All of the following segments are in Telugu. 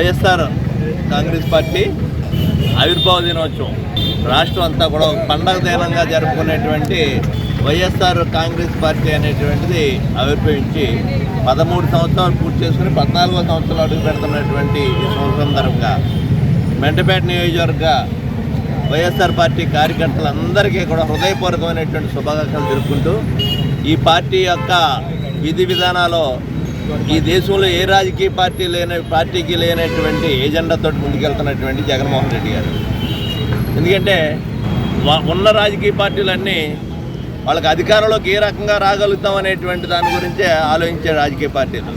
వైఎస్ఆర్ కాంగ్రెస్ పార్టీ ఆవిర్భావ దినోత్సవం రాష్ట్రం అంతా కూడా పండగ దినంగా జరుపుకునేటువంటి వైఎస్ఆర్ కాంగ్రెస్ పార్టీ అనేటువంటిది ఆవిర్భవించి 13 సంవత్సరాలు పూర్తి చేసుకుని 14వ సంవత్సరాలు అడుగు పెడుతున్నటువంటి ఈ సందర్భంగా మెంటపేట నియోజకవర్గ వైఎస్ఆర్ పార్టీ కార్యకర్తలందరికీ కూడా హృదయపూర్వకమైనటువంటి శుభాకాంక్షలు తెలుపుకుంటూ ఈ పార్టీ యొక్క విధి విధానాలు ఈ దేశంలో ఏ రాజకీయ పార్టీకి లేనటువంటి ఎజెండాతో ముందుకెళ్తున్నటువంటి జగన్మోహన్ రెడ్డి గారు. ఎందుకంటే ఉన్న రాజకీయ పార్టీలన్నీ వాళ్ళకి అధికారంలోకి ఏ రకంగా రాగలుగుతాం అనేటువంటి దాని గురించే ఆలోచించే రాజకీయ పార్టీలు.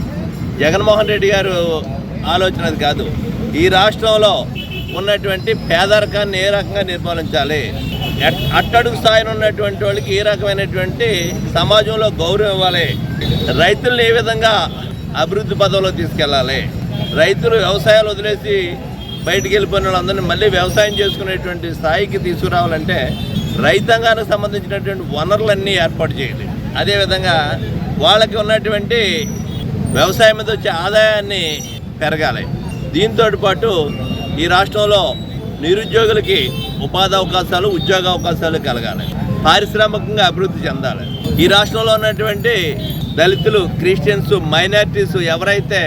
జగన్మోహన్ రెడ్డి గారు ఆలోచన అది కాదు. ఈ రాష్ట్రంలో ఉన్నటువంటి పేదరికాన్ని ఏ రకంగా నిర్మూలించాలి, అట్టడుగు స్థాయిలో ఉన్నటువంటి వాళ్ళకి ఏ రకమైనటువంటి సమాజంలో గౌరవం ఇవ్వాలి, రైతులను ఏ విధంగా అభివృద్ధి పదంలో తీసుకెళ్ళాలి, రైతులు వ్యవసాయాలు వదిలేసి బయటికి వెళ్ళిపోయిన వాళ్ళందరినీ మళ్ళీ వ్యవసాయం చేసుకునేటువంటి స్థాయికి తీసుకురావాలంటే రైతాంగానికి సంబంధించినటువంటి వనరులన్నీ ఏర్పాటు చేయాలి. అదేవిధంగా వాళ్ళకి ఉన్నటువంటి వ్యవసాయం మీద వచ్చే ఆదాయాన్ని పెరగాలి. దీంతో పాటు ఈ రాష్ట్రంలో నిరుద్యోగులకి ఉపాధి అవకాశాలు, ఉద్యోగ అవకాశాలు కలగాలి, పారిశ్రామికంగా అభివృద్ధి చెందాలి. ఈ రాష్ట్రంలో ఉన్నటువంటి దళితులు, క్రిస్టియన్స్, మైనారిటీస్ ఎవరైతే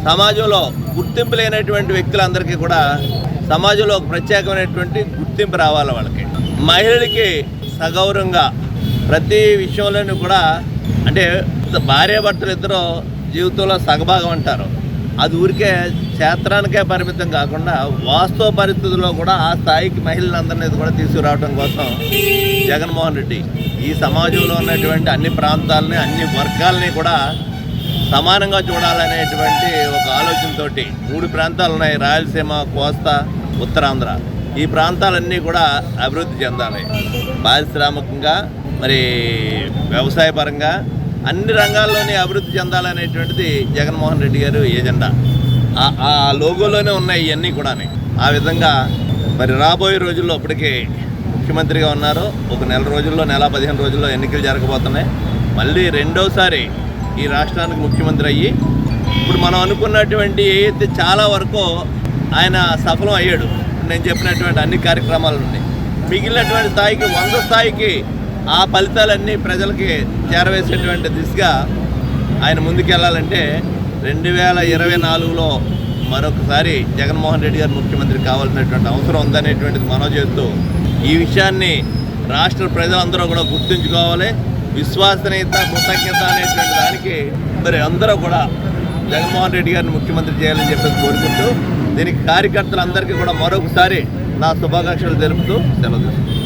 సమాజంలో గుర్తింపు లేనటువంటి వ్యక్తులందరికీ కూడా సమాజంలో ఒక ప్రత్యేకమైనటువంటి గుర్తింపు రావాలి. వాళ్ళకి మహిళలకి సగౌరవంగా ప్రతి విషయంలోనూ కూడా, అంటే భార్యాభర్తలు ఇద్దరు జీవితంలో సగభాగం అంటారు, అది ఊరికే క్షేత్రానికే పరిమితం కాకుండా వాస్తవ పరిస్థితుల్లో కూడా ఆ స్థాయికి మహిళలందరినీ కూడా తీసుకురావడం కోసం జగన్మోహన్ రెడ్డి ఈ సమాజంలో ఉన్నటువంటి అన్ని ప్రాంతాలని, అన్ని వర్గాలని కూడా సమానంగా చూడాలనేటువంటి ఒక ఆలోచనతోటి 3 ప్రాంతాలు ఉన్నాయి, రాయలసీమ, కోస్తా, ఉత్తరాంధ్ర. ఈ ప్రాంతాలన్నీ కూడా అభివృద్ధి చెందాలి. పారిశ్రామికంగా, మరి వ్యవసాయపరంగా అన్ని రంగాల్లోనే అభివృద్ధి చెందాలనేటువంటిది జగన్మోహన్ రెడ్డి గారు ఎజెండా. ఆ లోగోలోనే ఉన్నాయి ఇవన్నీ కూడా. ఆ విధంగా మరి రాబోయే రోజుల్లో ఇప్పటికీ ముఖ్యమంత్రిగా ఉన్నారు. ఒక నెల రోజుల్లో, నెల 15 రోజుల్లో ఎన్నికలు జరగబోతున్నాయి. మళ్ళీ రెండోసారి ఈ రాష్ట్రానికి ముఖ్యమంత్రి అయ్యి ఇప్పుడు మనం అనుకున్నటువంటి ఏదైతే చాలా వరకు ఆయన సఫలం అయ్యాడు. నేను చెప్పినటువంటి అన్ని కార్యక్రమాలు ఉన్నాయి. మిగిలినటువంటి స్థాయికి 100 స్థాయికి ఆ ఫలితాలన్నీ ప్రజలకి చేరవేసేటువంటి దిశగా ఆయన ముందుకెళ్ళాలంటే 2024లో మరొకసారి జగన్మోహన్ రెడ్డి గారు ముఖ్యమంత్రి కావాల్సినటువంటి అవసరం ఉందనేటువంటిది మనవి చేస్తూ ఈ విషయాన్ని రాష్ట్ర ప్రజలందరూ కూడా గుర్తుంచుకోవాలి. విశ్వసనీయత, కృతజ్ఞత అనేటువంటి దానికి మరి అందరూ కూడా జగన్మోహన్ రెడ్డి గారిని ముఖ్యమంత్రి చేయాలని చెప్పేసి కోరుకుంటూ దీనికి కార్యకర్తలందరికీ కూడా మరొకసారి నా శుభాకాంక్షలు తెలుపుతూ సెలవు తీసుకుంటాను.